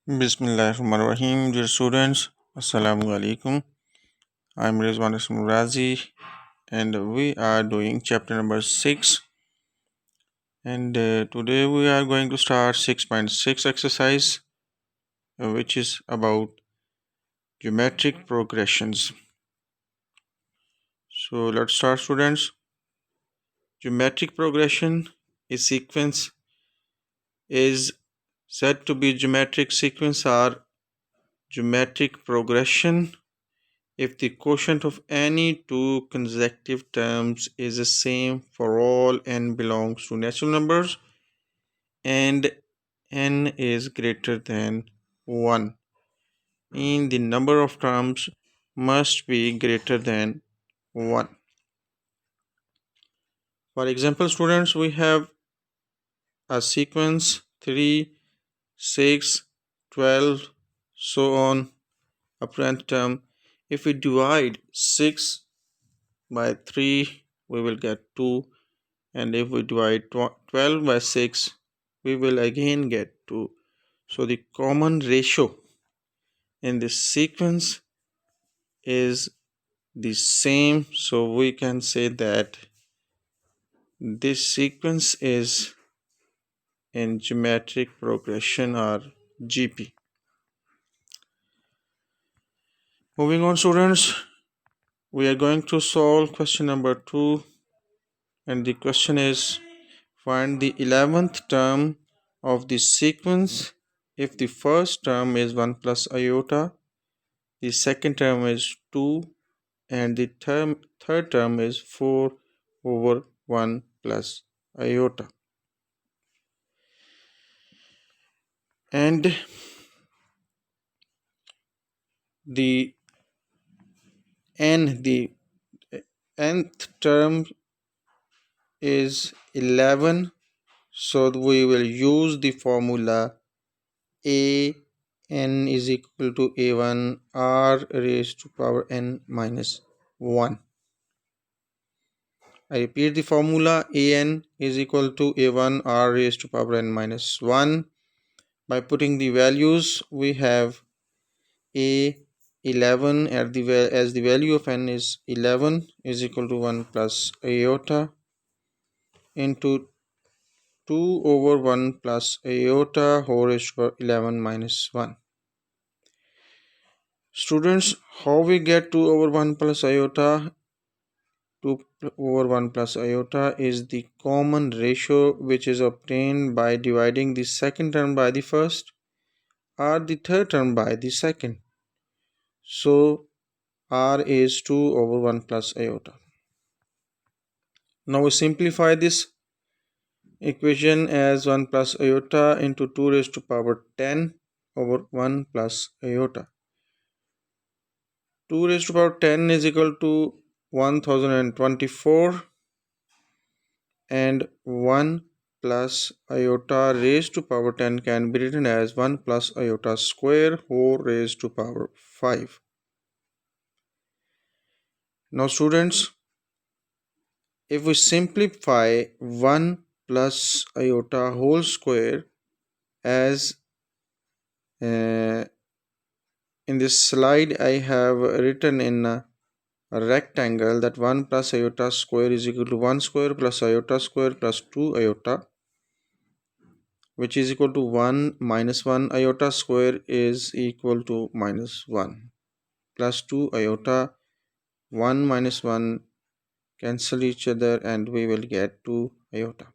Bismillahirrahmanirrahim, dear students. Assalamu alaikum. I'm Razi, and we are doing chapter number 6. And today we are going to start 6.6 exercise, which is about geometric progressions. So let's start, students. Geometric progression is sequence is said to be geometric sequence or geometric progression if the quotient of any two consecutive terms is the same for all n belongs to natural numbers and n is greater than 1, mean the number of terms must be greater than 1. For example, students, we have a sequence 3, 6, 12, so on, up to nth term. If we divide 6 by 3, we will get 2, and if we divide 12 by 6, we will again get 2. So the common ratio in this sequence is the same, so we can say that this sequence is in geometric progression or GP. Moving on, students, we are going to solve question number 2, and the question is find the 11th term of the sequence if the first term is 1 plus iota, the second term is 2, and the third term is 4 over 1 plus iota. And the nth term is 11, so we will use the formula a n is equal to a1 r raised to power n minus 1. I repeat the formula, an is equal to a1 r raised to power n minus 1. By putting the values, we have a11 as the value of n is 11 is equal to 1 plus iota into 2 over 1 plus iota whole raised to power 11 minus 1. Students, how we get 2 over 1 plus iota? 2 over 1 plus iota is the common ratio which is obtained by dividing the second term by the first or the third term by the second. So r is 2 over 1 plus iota. Now we simplify this equation as 1 plus iota into 2 raised to power 10 over 1 plus iota. 2 raised to power 10 is equal to 1024, and 1 plus iota raised to power 10 can be written as 1 plus iota square whole raised to power 5. Now students, if we simplify 1 plus iota whole square as in this slide I have written in a rectangle that 1 plus iota square is equal to 1 square plus iota square plus 2 iota, which is equal to 1 minus 1 iota square is equal to minus 1 plus 2 iota. 1 minus 1 cancel each other and we will get 2 iota.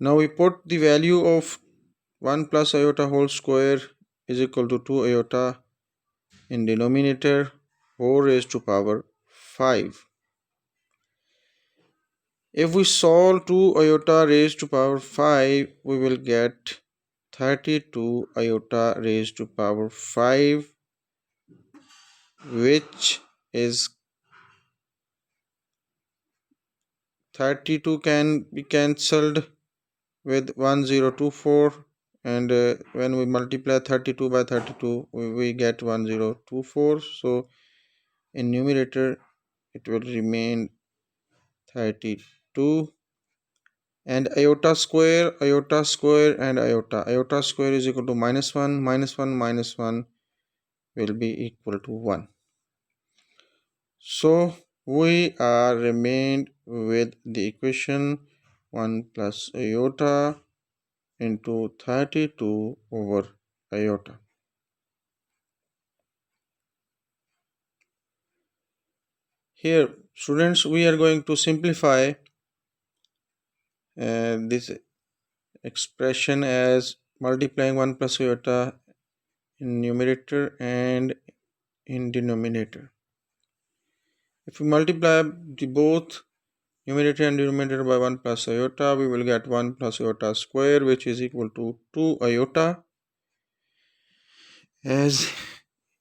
Now we put the value of 1 plus iota whole square is equal to 2 iota in denominator whole raised to power 5. If we solve 2 iota raised to power 5, we will get 32 iota raised to power 5, which is 32 can be cancelled with 1024, and when we multiply 32 by 32 we get 1024, so in numerator it will remain 32, and iota square, and iota. Iota square is equal to minus 1, minus 1, minus 1 will be equal to 1. So we are remained with the equation 1 plus iota into 32 over iota. Here, students, we are going to simplify this expression as multiplying 1 plus iota in numerator and in denominator. If we multiply the both numerator and denominator by 1 plus iota, we will get 1 plus iota square, which is equal to 2 iota. As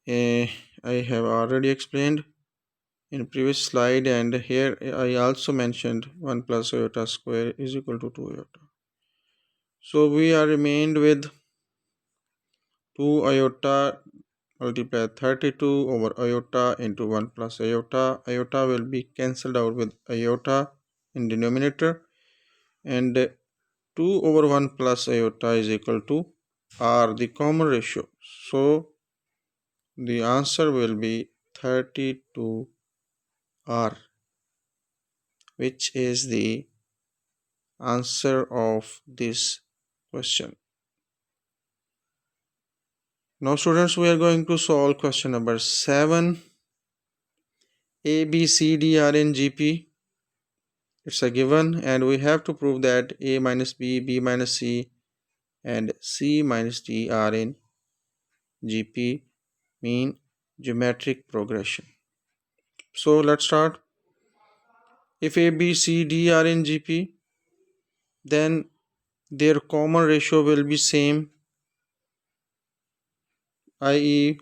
I have already explained in previous slide, and here I also mentioned 1 plus iota square is equal to 2 iota. So we are remained with 2 iota multiply 32 over iota into 1 plus iota. Iota will be cancelled out with iota in denominator, and 2 over 1 plus iota is equal to r, the common ratio. So the answer will be 32r, which is the answer of this question. Now students, we are going to solve question number 7. A, B, C, D are in GP. It's a given, and we have to prove that A minus B, B minus C, and C minus D are in GP, mean geometric progression. So let's start. If A, B, C, D are in GP, then their common ratio will be same, i.e.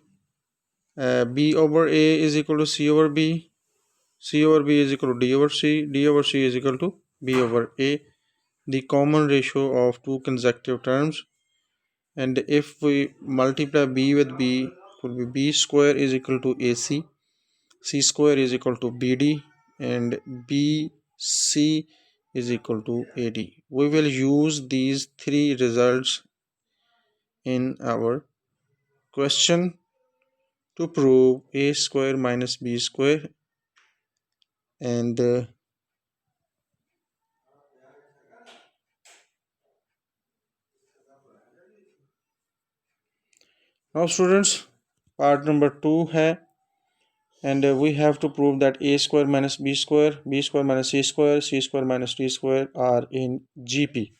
B over A is equal to C over B, C over B is equal to D over C, D over C is equal to B over A, the common ratio of two consecutive terms. And if we multiply B with B, it will be B square is equal to AC, C square is equal to BD, and BC is equal to AD. We will use these three results in our question to prove A square minus B square. And now students, part number 2 hai, and we have to prove that A square minus B square, B square minus C square, C square minus D square are in GP.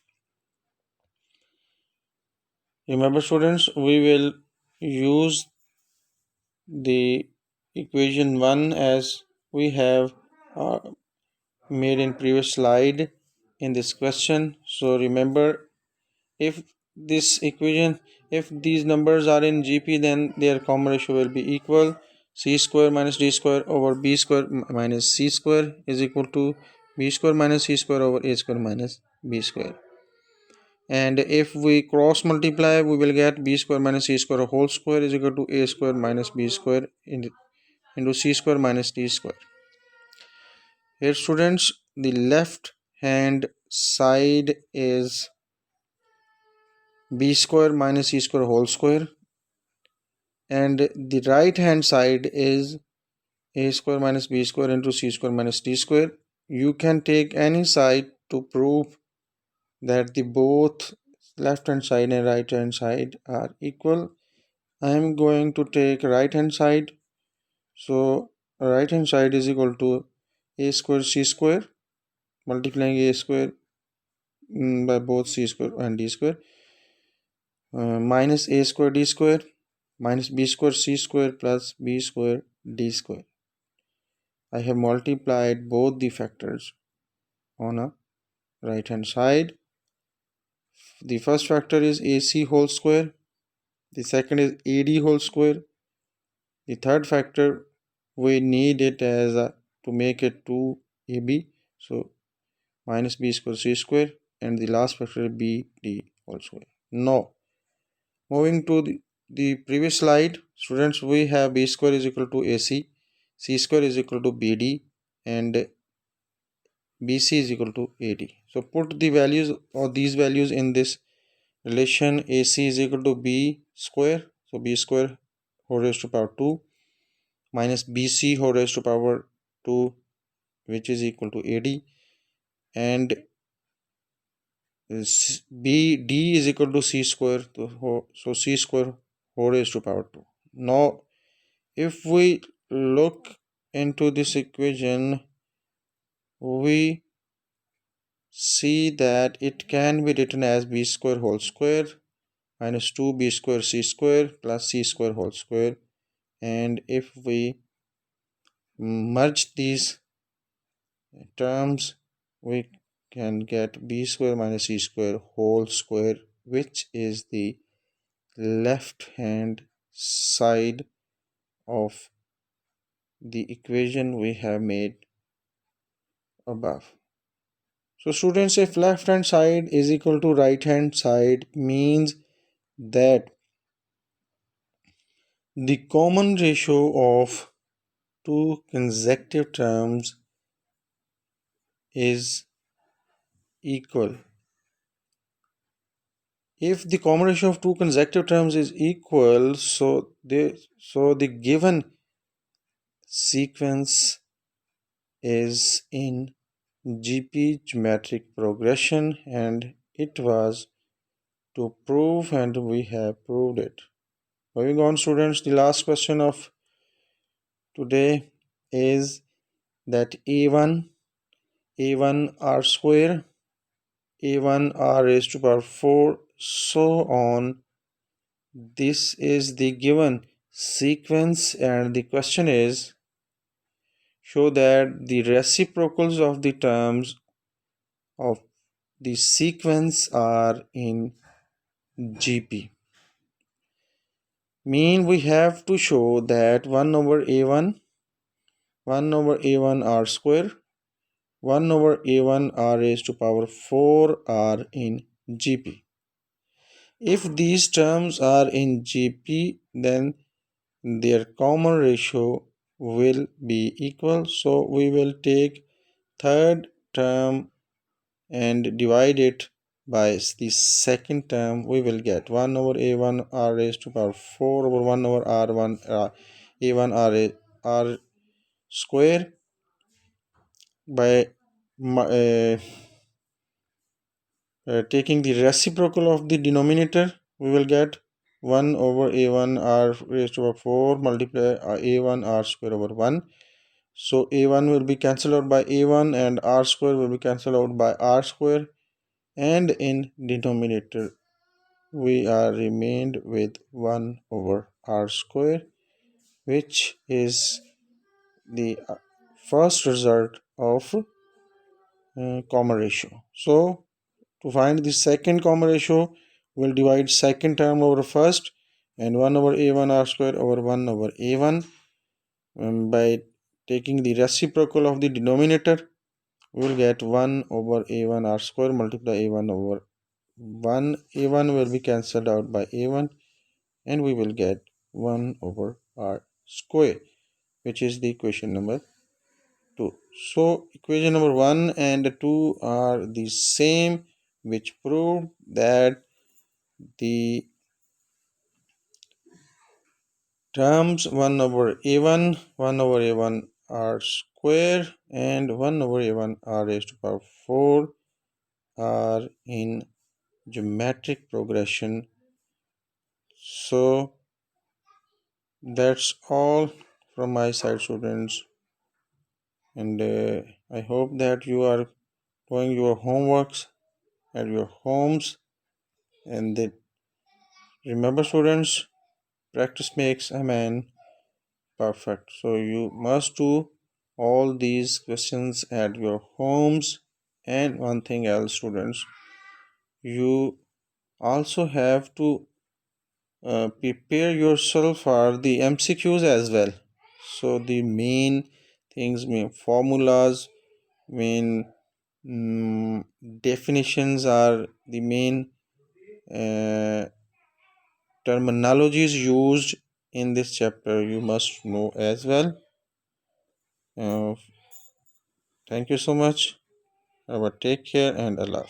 Remember students, we will use the equation 1 as we have made in previous slide in this question. So remember, if this equation, if these numbers are in GP, then their common ratio will be equal. C square minus D square over B square minus C square is equal to B square minus C square over A square minus B square. And if we cross multiply, we will get B square minus C square whole square is equal to A square minus B square into C square minus D square. Here students, the left hand side is B square minus C square whole square, and the right hand side is A square minus B square into C square minus D square. You can take any side to prove that the both left hand side and right hand side are equal. I am going to take right hand side. So right hand side is equal to A square C square, multiplying A square by both C square and D square, minus A square D square, minus B square C square plus B square D square. I have multiplied both the factors on a right hand side. The first factor is AC whole square, the second is AD whole square, the third factor we need it as to make it 2AB, so minus B square C square, and the last factor is BD whole square. Now moving to the previous slide, students, we have B square is equal to AC, C square is equal to BD, and BC is equal to AD. So put the values or these values in this relation. AC is equal to B square. So B square whole raised to power 2 minus BC whole raised to power 2, which is equal to AD. And BD is equal to C square. So C square whole raised to power 2. Now if we look into this equation, we see that it can be written as B square whole square minus 2B square C square plus C square whole square. And if we merge these terms, we can get B square minus C square whole square, which is the left hand side of the equation we have made above. So students, if left hand side is equal to right hand side, means that the common ratio of two consecutive terms is equal. If the common ratio of two consecutive terms is equal, so the given sequence is in GP geometric progression, and it was to prove, and we have proved it. Moving on, students, the last question of today is that a1 r square, a1 r raised to power 4, so on. This is the given sequence, and the question is, show that the reciprocals of the terms of the sequence are in GP. Mean we have to show that 1 over a1 r square, 1 over a1 r raised to power 4 are in GP. If these terms are in GP, then their common ratio will be equal. So we will take third term and divide it by the second term. We will get 1 over a1 r raised to power 4 over 1 over r1 a1 r square by taking the reciprocal of the denominator. We will get 1 over a1 r raised to power 4 multiply a1 r square over 1. So a1 will be cancelled out by a1 and r square will be cancelled out by r square, and in denominator we are remained with 1 over r square, which is the first result of common ratio. So to find the second common ratio, we'll divide second term over first, and 1 over a1 r square over 1 over a1 by taking the reciprocal of the denominator. We will get 1 over a1 r square multiply a1 over 1. a1 will be cancelled out by a1, and we will get 1 over r square, which is the equation number 2. So equation number 1 and 2 are the same, which proved that the terms 1 over a1, 1 over a1 r square, and 1 over a1 r raised to power 4 are in geometric progression. So that's all from my side, students, and I hope that you are doing your homeworks at your homes. And remember, students, practice makes a man perfect. So you must do all these questions at your homes. And one thing else, students, you also have to prepare yourself for the MCQs as well. So the main things, main formulas, main definitions are the main terminologies used in this chapter. You must know as well. Thank you so much. Take care and Allah.